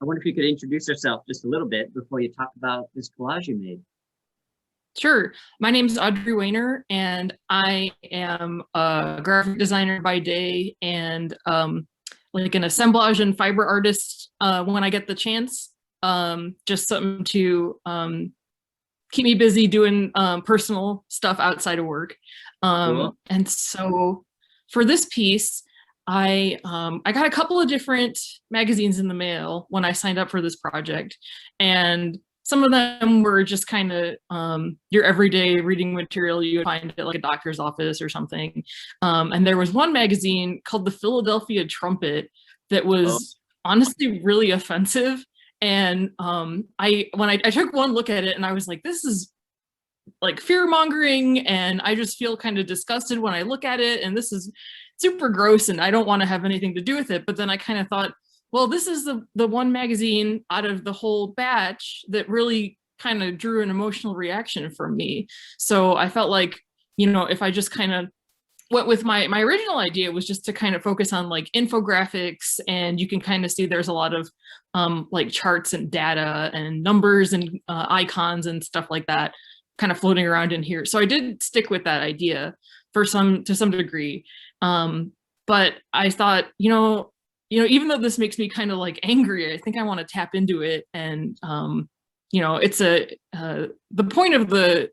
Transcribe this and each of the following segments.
I wonder if you could introduce yourself just a little bit before you talk about this collage you made. Sure. My name is Audrey Waner, and I am a graphic designer by day and like an assemblage and fiber artist when I get the chance. Just something to keep me busy doing personal stuff outside of work. Cool. And so for this piece, I got a couple of different magazines in the mail when I signed up for this project, and some of them were just kind of your everyday reading material you would find at like a doctor's office or something. And there was one magazine called the Philadelphia Trumpet that Oh, was honestly really offensive. And I took one look at it and I was like, this is like fear mongering, and I just feel kind of disgusted when I look at it, and this is super gross and I don't want to have anything to do with it. But then I kind of thought, well, this is the one magazine out of the whole batch that really kind of drew an emotional reaction from me. So I felt like, if I just kind of went with my original idea was just to kind of focus on like infographics, and you can kind of see there's a lot of like charts and data and numbers and icons and stuff like that kind of floating around in here. So I did stick with that idea to some degree. But I thought, even though this makes me kind of like angry, I think I want to tap into it. And, it's the point of the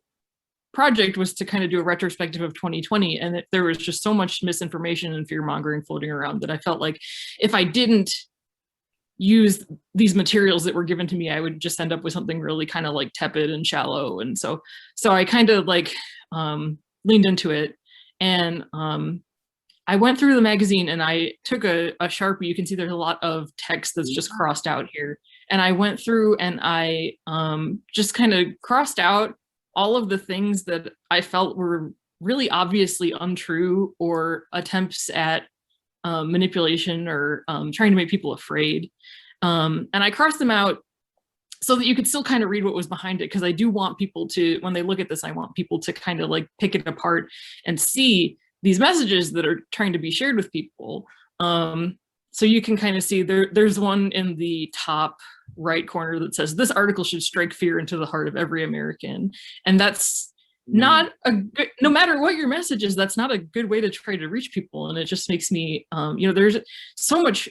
project was to kind of do a retrospective of 2020. And there was just so much misinformation and fear mongering floating around that I felt like if I didn't use these materials that were given to me, I would just end up with something really kind of like tepid and shallow. And so I kind of like leaned into it. And I went through the magazine and I took a Sharpie. You can see there's a lot of text that's just crossed out here. And I went through and I just kind of crossed out all of the things that I felt were really obviously untrue or attempts at manipulation or trying to make people afraid. And I crossed them out so that you could still kind of read what was behind it. Because I do want people to, when they look at this, I want people to kind of like pick it apart and see these messages that are trying to be shared with people. So you can kind of see there's one in the top right corner that says, this article should strike fear into the heart of every American. And that's mm, not a good, no matter what your message is, that's not a good way to try to reach people. And it just makes me, there's so much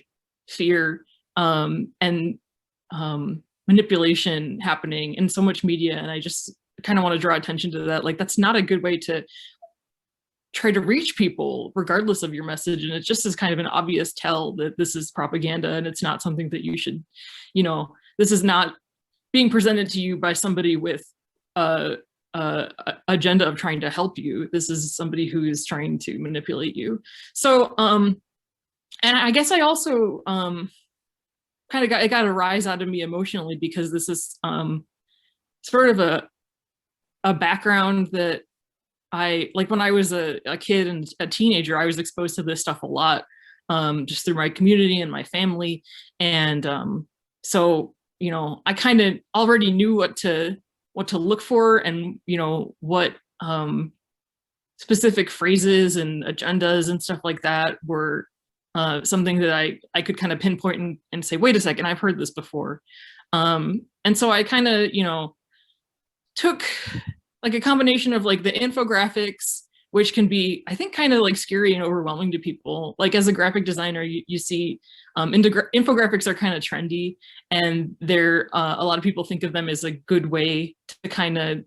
fear and manipulation happening in so much media. And I just kind of want to draw attention to that. Like, that's not a good way to try to reach people regardless of your message. And it just is kind of an obvious tell that this is propaganda and it's not something that you should, this is not being presented to you by somebody with a agenda of trying to help you. This is somebody who is trying to manipulate you. So and I guess I also kind of got a rise out of me emotionally, because this is sort of a background that I like. When I was a kid and a teenager, I was exposed to this stuff a lot, just through my community and my family. And so, I kind of already knew what to look for, and, what specific phrases and agendas and stuff like that were something that I could kind of pinpoint and say, wait a second, I've heard this before. And so I kind of, took like a combination of like the infographics, which can be, I think, kind of like scary and overwhelming to people. Like, as a graphic designer, you see infographics are kind of trendy, and they're a lot of people think of them as a good way to kind of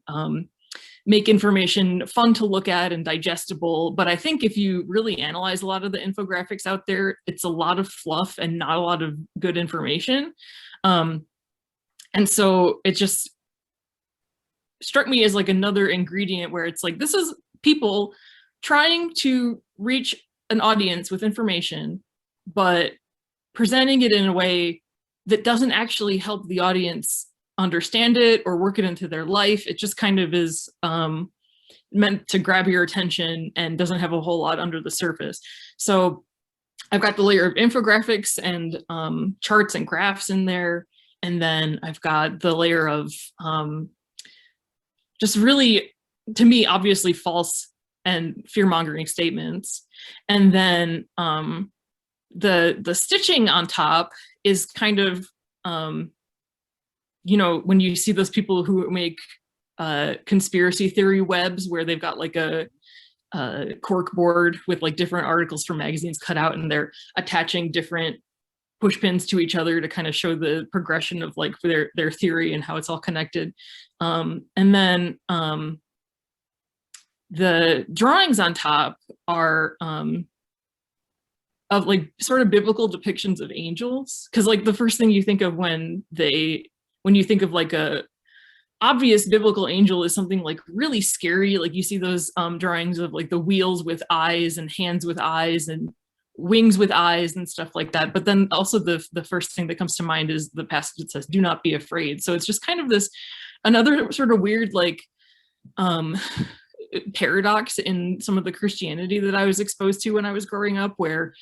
make information fun to look at and digestible. But I think if you really analyze a lot of the infographics out there, it's a lot of fluff and not a lot of good information. And so it just struck me as like another ingredient where it's like, this is people trying to reach an audience with information, but presenting it in a way that doesn't actually help the audience understand it or work it into their life. It just kind of is meant to grab your attention and doesn't have a whole lot under the surface. So I've got the layer of infographics and charts and graphs in there. And then I've got the layer of just really, to me, obviously false and fear-mongering statements. And then the stitching on top is kind of you know, when you see those people who make conspiracy theory webs where they've got like a cork board with like different articles from magazines cut out, and they're attaching different push pins to each other to kind of show the progression of like their theory and how it's all connected. And then the drawings on top are of like sort of biblical depictions of angels, because like the first thing you think of when you think of like a obvious biblical angel is something like really scary. Like you see those drawings of like the wheels with eyes and hands with eyes and wings with eyes and stuff like that. But then also the first thing that comes to mind is the passage that says, "Do not be afraid." So it's just kind of this another sort of weird like paradox in some of the Christianity that I was exposed to when I was growing up, where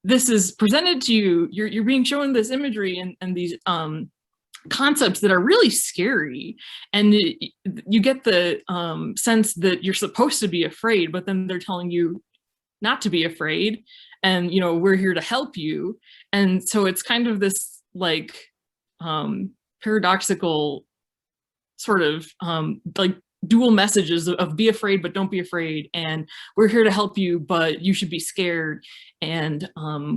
this is presented to you, you're being shown this imagery and these concepts that are really scary, and you get the sense that you're supposed to be afraid, but then they're telling you not to be afraid, and you know, we're here to help you. And so it's kind of this like paradoxical sort of like dual messages of be afraid but don't be afraid, and we're here to help you but you should be scared, and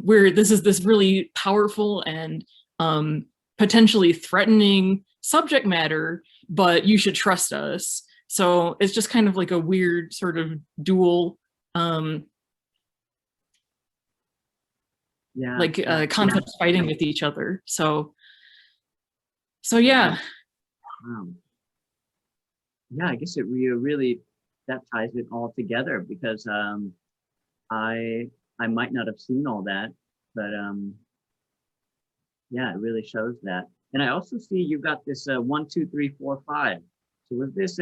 this is this really powerful and potentially threatening subject matter, but you should trust us. So it's just kind of like a weird sort of dual concepts fighting with each other. So yeah. Yeah, I guess it really that ties it all together, because I might not have seen all that, but yeah, it really shows that. And I also see you've got this 1, 2, 3, 4, 5. So was this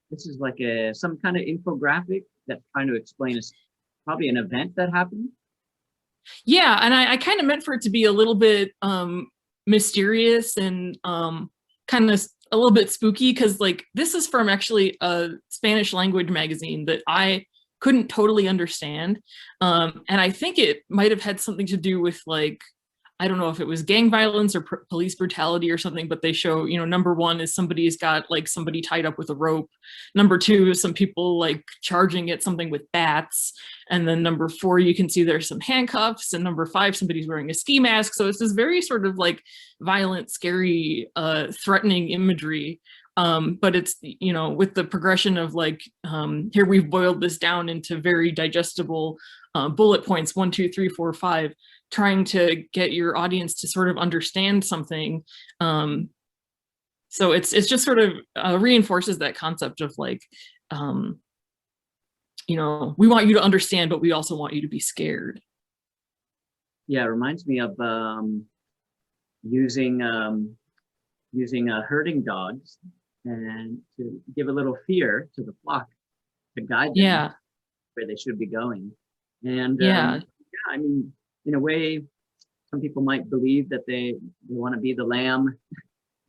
this is like some kind of infographic that's trying to explain probably an event that happened? Yeah, and I kind of meant for it to be a little bit mysterious and kind of a little bit spooky, because like this is from actually a Spanish language magazine that I couldn't totally understand, and I think it might have had something to do with like, I don't know if it was gang violence or police brutality or something, but they show, you know, number 1 is somebody's got like somebody tied up with a rope. Number 2 is some people like charging at something with bats. And then number 4, you can see there's some handcuffs. And number 5, somebody's wearing a ski mask. So it's this very sort of like violent, scary, threatening imagery. But it's, you know, with the progression of like, here we've boiled this down into very digestible bullet points, 1, 2, 3, 4, 5, trying to get your audience to sort of understand something. So it's just sort of reinforces that concept of like, you know, we want you to understand, but we also want you to be scared. Yeah, it reminds me of using herding dogs and to give a little fear to the flock to guide them where they should be going. And yeah, I mean, in a way, some people might believe that they want to be the lamb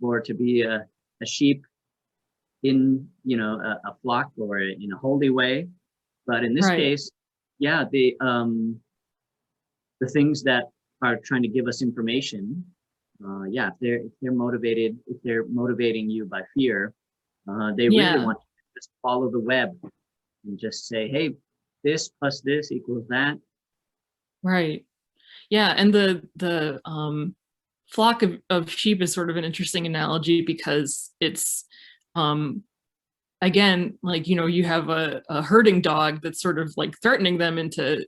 or to be a sheep in, you know, a flock or in a holy way. But in this case, yeah, the things that are trying to give us information, yeah, if they're motivated, if they're motivating you by fear, they really want to just follow the web and just say, hey, this plus this equals that. Right. Yeah, and the flock of sheep is sort of an interesting analogy, because it's again, like, you know, you have a herding dog that's sort of like threatening them into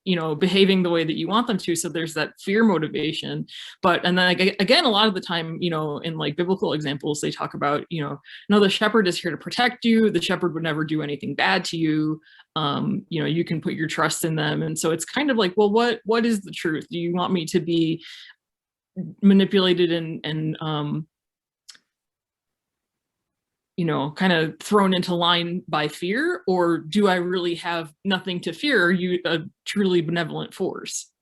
you know, behaving the way that you want them to. So there's that fear motivation. But, and then again, a lot of the time, you know, in like biblical examples, they talk about, you know, no, the shepherd is here to protect you. The shepherd would never do anything bad to you. You know, you can put your trust in them. And so it's kind of like, well, what is the truth? Do you want me to be manipulated and you know, kind of thrown into line by fear, or do I really have nothing to fear? Are you a truly benevolent force?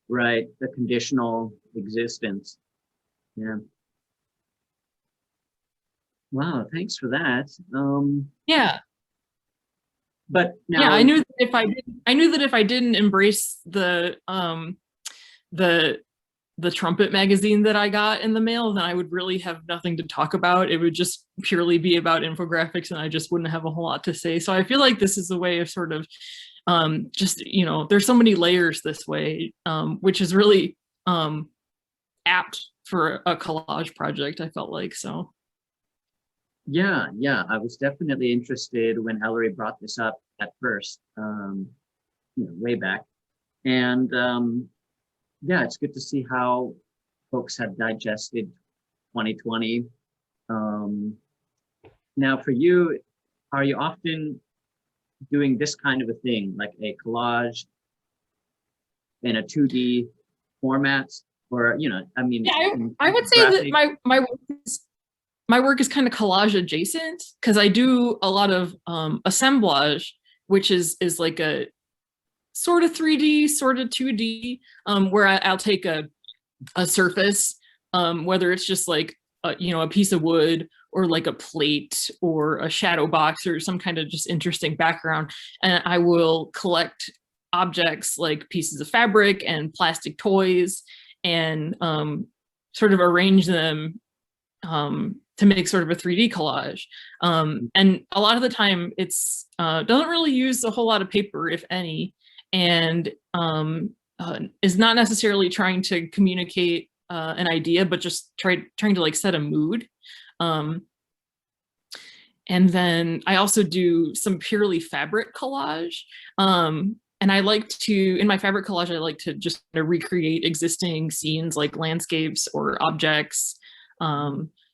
Right, the conditional existence. Yeah. Wow, thanks for that. Yeah. But now, yeah, I knew that if I didn't embrace the the trumpet magazine that I got in the mail, then I would really have nothing to talk about. It would just purely be about infographics and I just wouldn't have a whole lot to say. So I feel like this is a way of sort of just, there's so many layers this way, which is really apt for a collage project, I felt like. So yeah, I was definitely interested when Ellery brought this up at first, way back. And yeah, it's good to see how folks have digested 2020. Now for you, are you often doing this kind of a thing, like a collage in a 2D format? Or, I mean, yeah, I would say that my work is kind of collage adjacent, because I do a lot of assemblage, which is like a sort of 3D, sort of 2D, where I'll take a surface, whether it's just like a piece of wood or like a plate or a shadow box or some kind of just interesting background, and I will collect objects like pieces of fabric and plastic toys and sort of arrange them to make sort of a 3D collage. And a lot of the time it's doesn't really use a whole lot of paper, if any, and is not necessarily trying to communicate an idea, but just trying to like set a mood. And then I also do some purely fabric collage. And I like to, in my fabric collage, I like to just recreate existing scenes like landscapes or objects.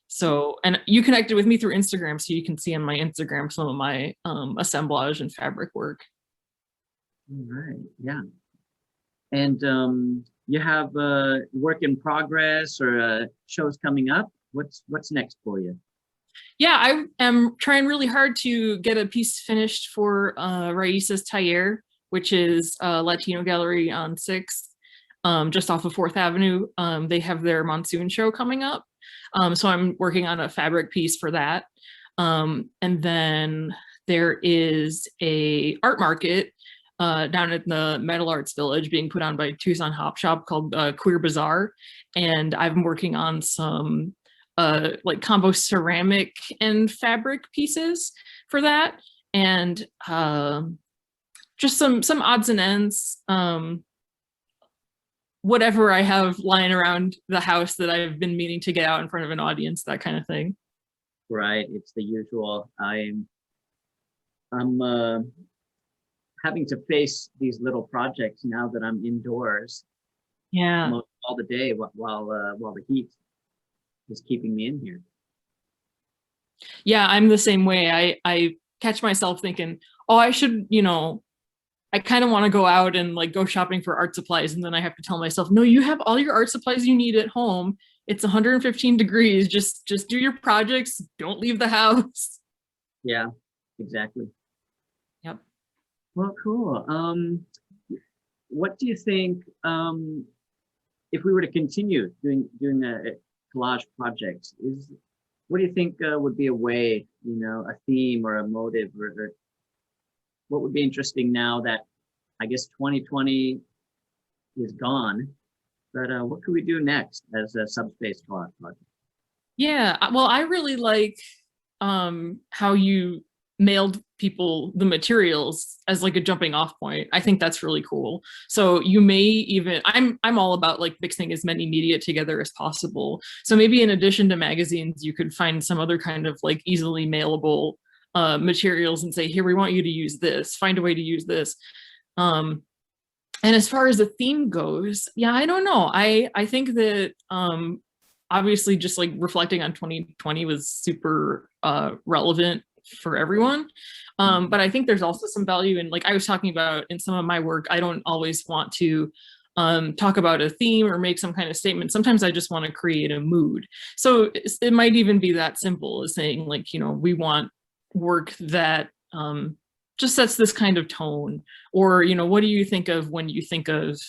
So, and you connected with me through Instagram, so you can see on my Instagram some of my assemblage and fabric work. All right, yeah. And you have work in progress or shows coming up? What's next for you? Yeah, I am trying really hard to get a piece finished for Raíces Taller, which is a Latino gallery on 6th, just off of 4th Avenue. They have their monsoon show coming up. So I'm working on a fabric piece for that. And then there is a art market down at the Metal Arts Village being put on by Tucson Hop Shop called Queer Bazaar. And I've been working on some like combo ceramic and fabric pieces for that. And just some odds and ends, whatever I have lying around the house that I've been meaning to get out in front of an audience, that kind of thing. Right, it's the usual. I'm having to face these little projects now that I'm indoors. Yeah, most all the day while the heat is keeping me in here. Yeah, I'm the same way. I catch myself thinking, oh, I should, I kind of want to go out and like go shopping for art supplies. And then I have to tell myself, no, you have all your art supplies you need at home. It's 115 degrees. Just do your projects. Don't leave the house. Yeah, exactly. Yep. Well, cool. What do you think, if we were to continue doing a collage project, what do you think would be a way, a theme or a motive, or what would be interesting now that I guess 2020 is gone, but what could we do next as a Subspace collage project? Yeah, well, I really like how you mailed people the materials as like a jumping off point. I think that's really cool. So you may even, I'm all about like mixing as many media together as possible. So maybe in addition to magazines, you could find some other kind of like easily mailable materials and say, here, we want you to use this, find a way to use this. And as far as the theme goes, yeah, I don't know. I think that obviously just like reflecting on 2020 was super relevant for everyone. But I think there's also some value in, like I was talking about in some of my work, I don't always want to talk about a theme or make some kind of statement. Sometimes I just want to create a mood. So it might even be that simple as saying like, we want work that just sets this kind of tone, or, what do you think of when you think of,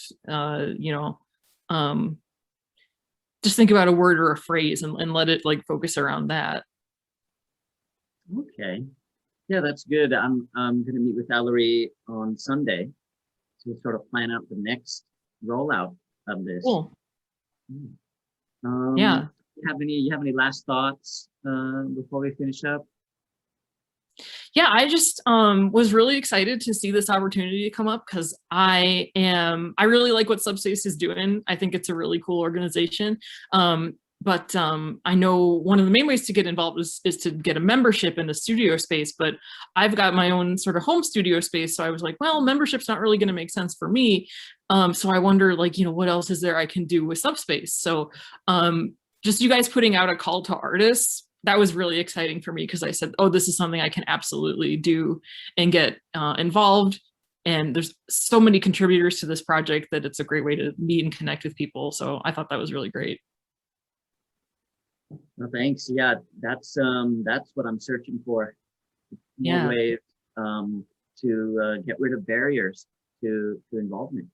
just think about a word or a phrase and let it like focus around that. Okay. Yeah, that's good. I'm going to meet with Ellery on Sunday to sort of plan out the next rollout of this. Cool. Hmm. Yeah. You have any last thoughts before we finish up? Yeah, I just was really excited to see this opportunity come up because I really like what Subspace is doing. I think it's a really cool organization. But I know one of the main ways to get involved is to get a membership in the studio space, but I've got my own sort of home studio space. So I was like, well, membership's not really going to make sense for me. So I wonder, like, what else is there I can do with Subspace? So just you guys putting out a call to artists, that was really exciting for me because I said, oh, this is something I can absolutely do and get involved. And there's so many contributors to this project that it's a great way to meet and connect with people. So I thought that was really great. Well, thanks. Yeah, that's what I'm searching for. More Yeah. ways to get rid of barriers to involvement.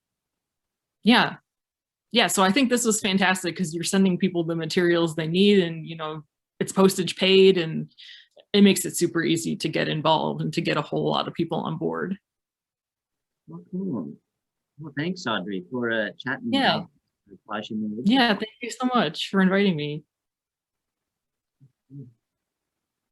Yeah. Yeah. So I think this was fantastic because you're sending people the materials they need, and it's postage paid, and it makes it super easy to get involved and to get a whole lot of people on board. Well, cool. Well, thanks, Audrey, for chatting Yeah. about collage. Yeah. Thank you so much for inviting me.